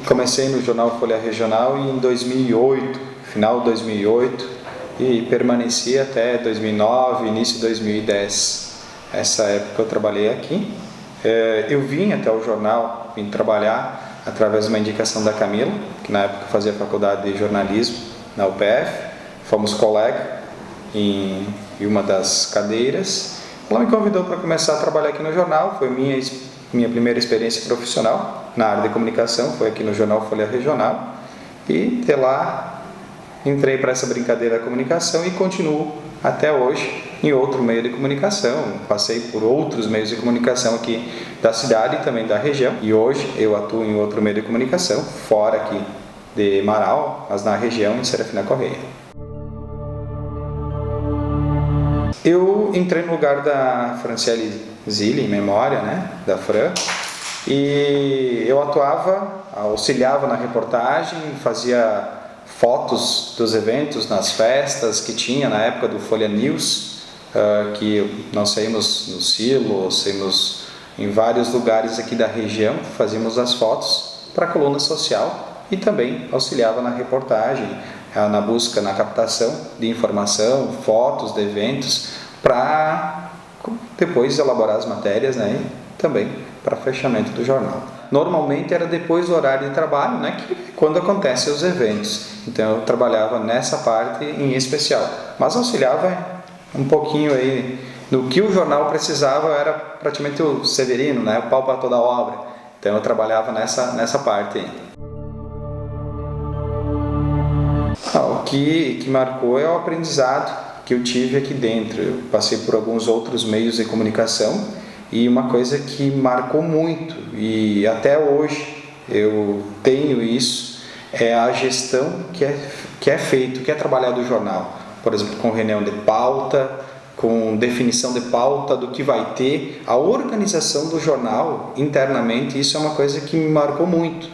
Comecei no jornal Folha Regional em 2008, final de 2008, e permaneci até 2009, início de 2010. Essa época eu trabalhei aqui. Eu vim até o jornal, vim trabalhar através de uma indicação da Camila, que na época fazia faculdade de jornalismo na UPF. Fomos colegas em uma das cadeiras. Ela me convidou para começar a trabalhar aqui no jornal. Foi minha primeira experiência profissional na área de comunicação, foi aqui no jornal Folha Regional. E de lá entrei para essa brincadeira da comunicação e continuo até hoje em outro meio de comunicação. Passei por outros meios de comunicação aqui da cidade e também da região. E hoje eu atuo em outro meio de comunicação, fora aqui de Marau, mas na região, em Serafina Correia. Eu entrei no lugar da Franciele Zilli, em memória, da Fran, e eu auxiliava na reportagem, fazia fotos dos eventos nas festas que tinha na época do Folha News, que nós saímos no Silo, saímos em vários lugares aqui da região, fazíamos as fotos para a coluna social e também auxiliava na reportagem, na busca, na captação de informação, fotos de eventos, para depois elaborar as matérias, e também para fechamento do jornal. Normalmente era depois do horário de trabalho, que quando acontecem os eventos. Então eu trabalhava nessa parte em especial, mas auxiliava um pouquinho aí no que o jornal precisava. Era praticamente o Severino, o pau para toda a obra. Então eu trabalhava nessa parte aí. O que marcou é o aprendizado que eu tive aqui dentro. Eu passei por alguns outros meios de comunicação e uma coisa que marcou muito, e até hoje eu tenho isso, é a gestão que é trabalhado o jornal. Por exemplo, com reunião de pauta, com definição de pauta do que vai ter, a organização do jornal internamente. Isso é uma coisa que me marcou muito.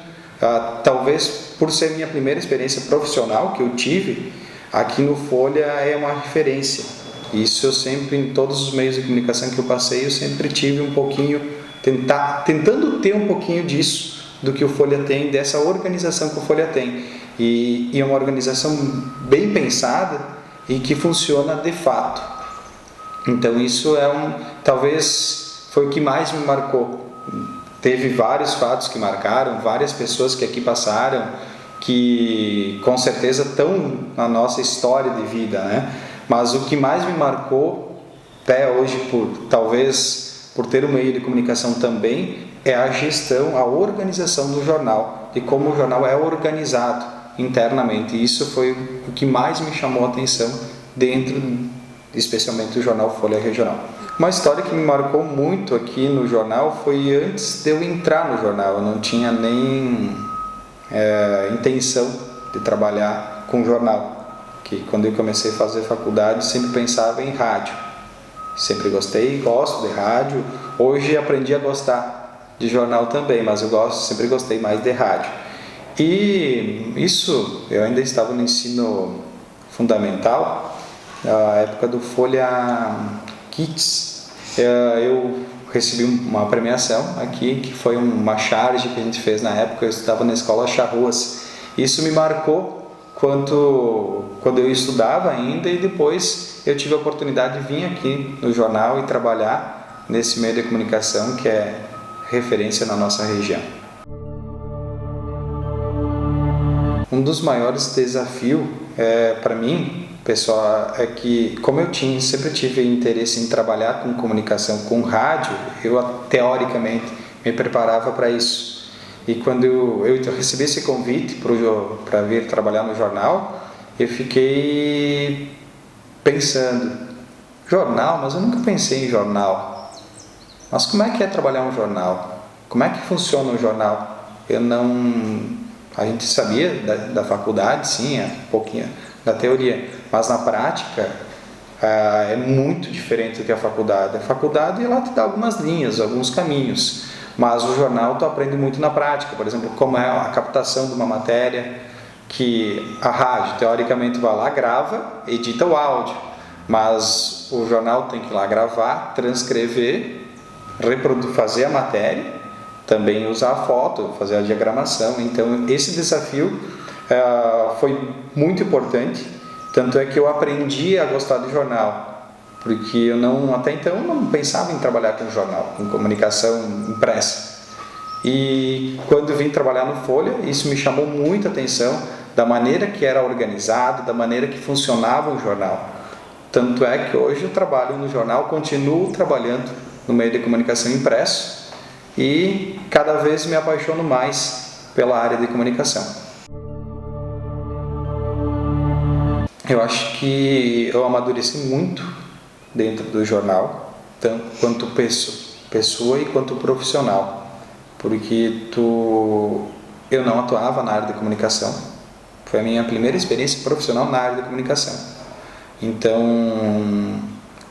Talvez por ser minha primeira experiência profissional que eu tive, aqui no Folha é uma referência. Isso eu sempre, em todos os meios de comunicação que eu passei, eu sempre tive um pouquinho, tentando ter um pouquinho disso, do que o Folha tem, dessa organização que o Folha tem. E é uma organização bem pensada e que funciona de fato. Então isso talvez foi o que mais me marcou. Teve vários fatos que marcaram, várias pessoas que aqui passaram, que com certeza estão na nossa história de vida, Mas o que mais me marcou, até hoje, talvez por ter um meio de comunicação também, é a gestão, a organização do jornal, e como o jornal é organizado internamente. Isso foi o que mais me chamou a atenção dentro, especialmente do jornal Folha Regional. Uma história que me marcou muito aqui no jornal foi antes de eu entrar no jornal. Eu não tinha nem intenção de trabalhar com jornal, que quando eu comecei a fazer faculdade sempre pensava em rádio. Sempre gostei, gosto de rádio. Hoje aprendi a gostar de jornal também, mas sempre gostei mais de rádio. E isso, eu ainda estava no ensino fundamental, na época do Folha Kids. Eu recebi uma premiação aqui, que foi uma charge que a gente fez na época. Eu estudava na escola Charruas. Isso me marcou quando eu estudava ainda, e depois eu tive a oportunidade de vir aqui no jornal e trabalhar nesse meio de comunicação que é referência na nossa região. Um dos maiores desafios para mim, pessoal, é que, como eu sempre tive interesse em trabalhar com comunicação, com rádio, eu teoricamente me preparava para isso. E quando eu recebi esse convite para vir trabalhar no jornal, eu fiquei pensando, jornal? Mas eu nunca pensei em jornal. Mas como é que é trabalhar um jornal? Como é que funciona um jornal? A gente sabia da faculdade, sim, um pouquinho da teoria, mas na prática é muito diferente do que a faculdade. A faculdade, ela te dá algumas linhas, alguns caminhos, mas o jornal tu aprende muito na prática. Por exemplo, como é a captação de uma matéria, que a rádio teoricamente vai lá, grava, edita o áudio, mas o jornal tem que ir lá gravar, transcrever, fazer a matéria também usar a foto, fazer a diagramação. Então esse desafio foi muito importante, tanto é que eu aprendi a gostar de jornal, porque eu até então eu não pensava em trabalhar com jornal, com comunicação impressa. E quando eu vim trabalhar no Folha, isso me chamou muita atenção, da maneira que era organizado, da maneira que funcionava o jornal. Tanto é que hoje eu trabalho no jornal, continuo trabalhando no meio de comunicação impresso e cada vez me apaixono mais pela área de comunicação. Eu acho que eu amadureci muito dentro do jornal, tanto quanto pessoa e quanto profissional, porque eu não atuava na área de comunicação, foi a minha primeira experiência profissional na área de comunicação. Então,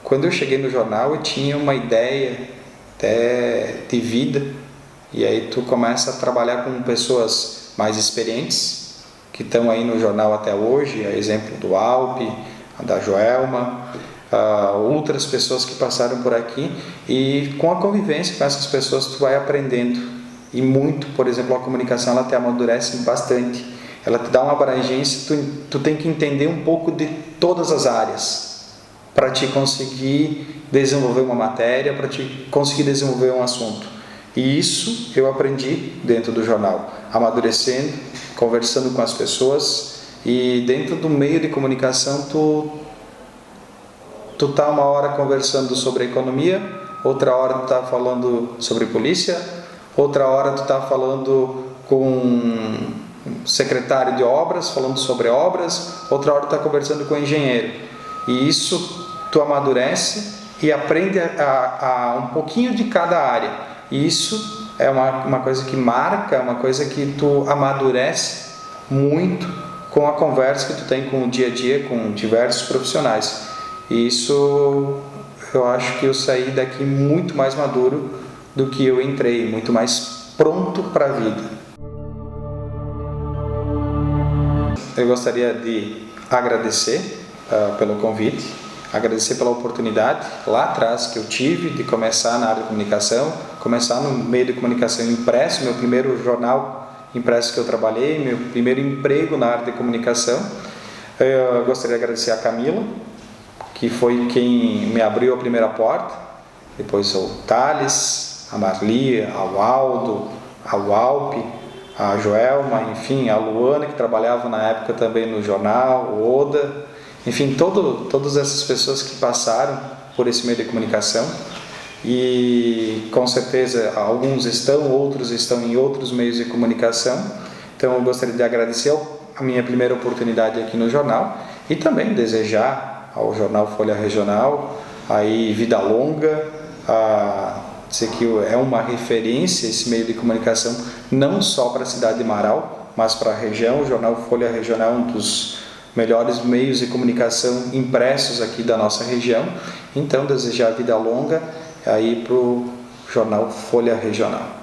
quando eu cheguei no jornal, eu tinha uma ideia até de vida, e aí tu começa a trabalhar com pessoas mais experientes, que estão aí no jornal até hoje, a exemplo do Alpe, da Joelma, outras pessoas que passaram por aqui, e com a convivência com essas pessoas tu vai aprendendo, e muito, por exemplo, a comunicação ela te amadurece bastante, ela te dá uma abrangência, tu tem que entender um pouco de todas as áreas, para te conseguir desenvolver uma matéria, para te conseguir desenvolver um assunto. E isso eu aprendi dentro do jornal, amadurecendo, conversando com as pessoas, e dentro do meio de comunicação tu tá uma hora conversando sobre economia, outra hora tu tá falando sobre polícia, outra hora tu tá falando com um secretário de obras, falando sobre obras, outra hora tu tá conversando com um engenheiro. E isso tu amadurece e aprende a um pouquinho de cada área. E isso é uma coisa que marca, uma coisa que tu amadurece muito com a conversa que tu tem com o dia a dia, com diversos profissionais. E isso eu acho que eu saí daqui muito mais maduro do que eu entrei, muito mais pronto para a vida. Eu gostaria de agradecer pelo convite, agradecer pela oportunidade lá atrás que eu tive de começar na área de comunicação, começar no meio de comunicação impresso, meu primeiro jornal impresso que eu trabalhei, meu primeiro emprego na área de comunicação. Eu gostaria de agradecer a Camila, que foi quem me abriu a primeira porta, depois o Thales, a Marli, ao Aldo, ao Alpe, a Joelma, enfim, a Luana, que trabalhava na época também no jornal, o Oda, enfim, todas essas pessoas que passaram por esse meio de comunicação, e com certeza alguns estão, outros estão em outros meios de comunicação. Então eu gostaria de agradecer a minha primeira oportunidade aqui no jornal e também desejar ao jornal Folha Regional aí vida longa, dizer que é uma referência esse meio de comunicação não só para a cidade de Marau, mas para a região. O jornal Folha Regional é um dos melhores meios de comunicação impressos aqui da nossa região. Então desejar vida longa aí para o jornal Folha Regional.